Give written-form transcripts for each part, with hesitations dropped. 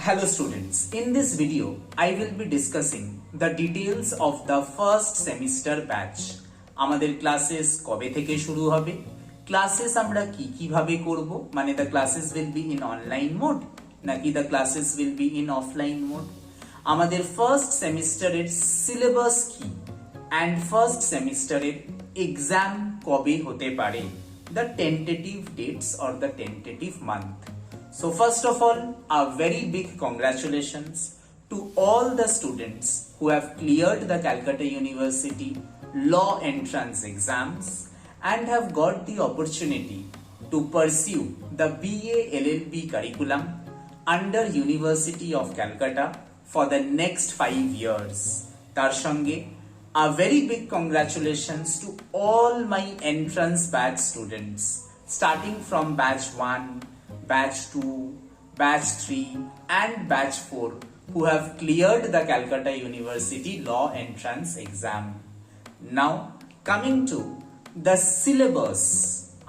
Hello students, in this video I will be discussing the details of the first semester batch. আমাদের classes কবে থেকে শুরু হবে, classes আমরা কিভাবে করব, মানে the classes will be in online mode নাকি the classes will be in offline mode, আমাদের ফার্স্ট সেমিস্টারের সিলেবাস কি and ফার্স্ট সেমিস্টারের এক্সাম কবে হতে পারে, the tentative dates or the tentative month. So first of all, a very big congratulations to all the students who have cleared the Calcutta University law entrance exams and have got the opportunity to pursue the BA LLB curriculum under University of Calcutta for the next 5 years. তার সঙ্গে a very big congratulations to all my entrance batch students starting from batch 1, batch 2, batch 3 and batch 4 who have cleared the Calcutta University law entrance exam. Now coming to the syllabus,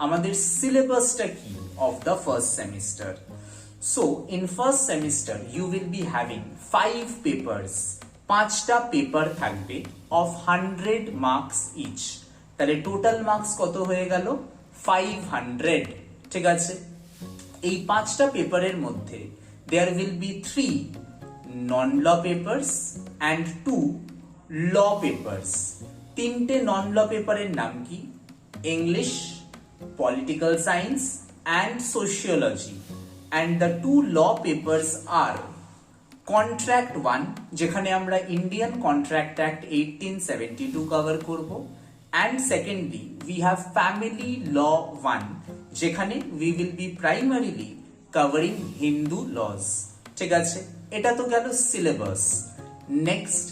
আমাদের syllabusটা কি of the first semester. So in first semester you will be having 5 papers, 5টা paper থাকবে of 100 marks each. তাহলে total marks কত হয়ে গেল 500, ঠিক আছে। এই 5টা পেপারের মধ্যে there will be 3 non-law papers and 2 law papers. 3টে non-law পেপারের নাম কি? English, Political Science and Sociology. And the 2 law papers are Contract 1, যেখানে আমরা Indian Contract Act 1872 কভার করব, and secondly we have Family Law 1, যেখানে we will be primarily covering Hindu laws, ঠিক আছে। এটা তো গেল সিলেবাস। নেক্সট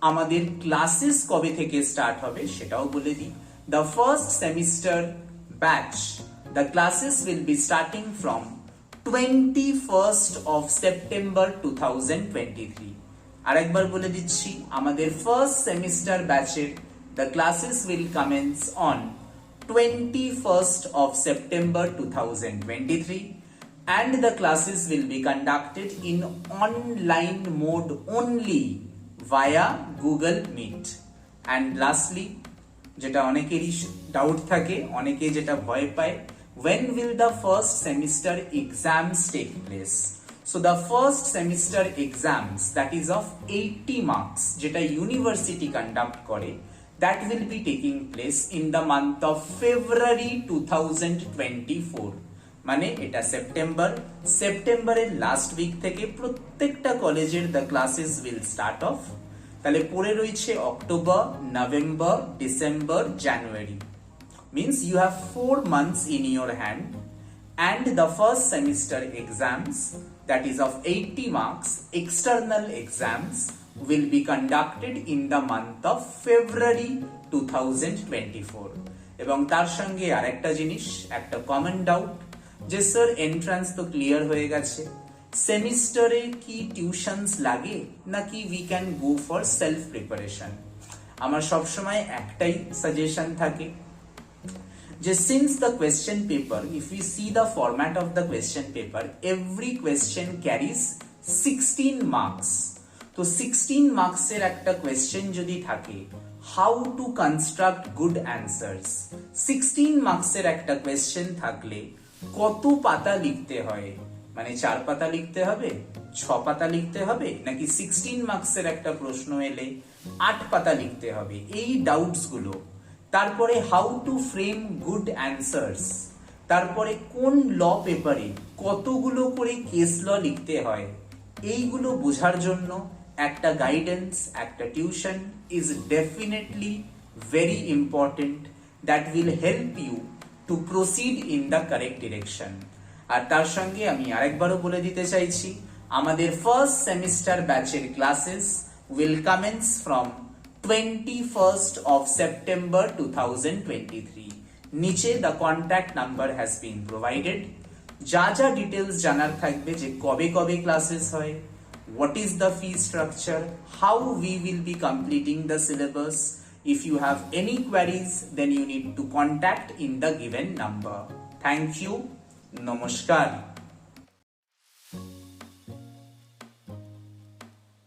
আমাদের ক্লাসেস কবে থেকে স্টার্ট হবে সেটাও বলে দিই। The first semester batch, the classes will be starting from 21st of September 2023. আরেকবার বলে দিচ্ছি, আমাদের ফার্স্ট সেমিস্টার ব্যাচের the classes will commence on 21st of September 2023 and the classes will be conducted in online mode only via Google Meet. And lastly, যেটা অনেকেরই doubt থাকে, অনেকে যেটা ভয় পায়, when will the first semester exams take place? So the first semester exams, that is of 80 marks, যেটা university conduct করে, that will be taking place in the month of February 2024. মানে এটা সেপ্টেম্বরের লাস্ট উইক থেকে প্রত্যেকটা কলেজের the classes will start off. তাহলে পরে রয়েছে October, November, December, January. Means you have 4 months in your hand, and the first semester exams, that is of 80 marks, external exams will be conducted in the month of February 2024. এবং তার সঙ্গে আরেকটা জিনিস, একটা common doubt যে sir entrance তো clear হয়ে গেছে, সেমিস্টারে কি টিউশনস লাগে নাকি we can go for self preparation? আমার সবসময় একটাই সাজেশন থাকে যে since the question paper, if we see the format of the question paper, every question carries 16 marks. তো 16 marks এর একটা কোয়েশ্চেন যদি থাকে, how to construct good answers, 16 marks এর একটা কোয়েশ্চেন থাকলে কত পাতা লিখতে হয়? মানে 4 পাতা লিখতে হবে, 6 পাতা লিখতে হবে, নাকি 16 marks এর একটা প্রশ্ন এলে 8 পাতা লিখতে হবে? এই ডাউটস গুলো, তারপরে how to frame good answers, তারপরে কোন ল পেপারে কতগুলো করে কেস ল লিখতে হয়, এইগুলো বোঝার জন্য একটা গাইডেন্স, একটা tuition is definitely very important, that will help you to proceed in the correct direction. আর তার সঙ্গে আমি আরেকবারও বলে দিতে চাইছি, আমাদের ফার্স্ট সেমিস্টার ব্যাচের classes will commence from 21st of September 2023. নিচে the contact number has been provided. যা যা ডিটেলস জানার থাকবে, যে কবে কবে ক্লাসেস হয়, what is the fee structure, how we will be completing the syllabus. If you have any queries, then you need to contact in the given number. Thank you. Namaskar.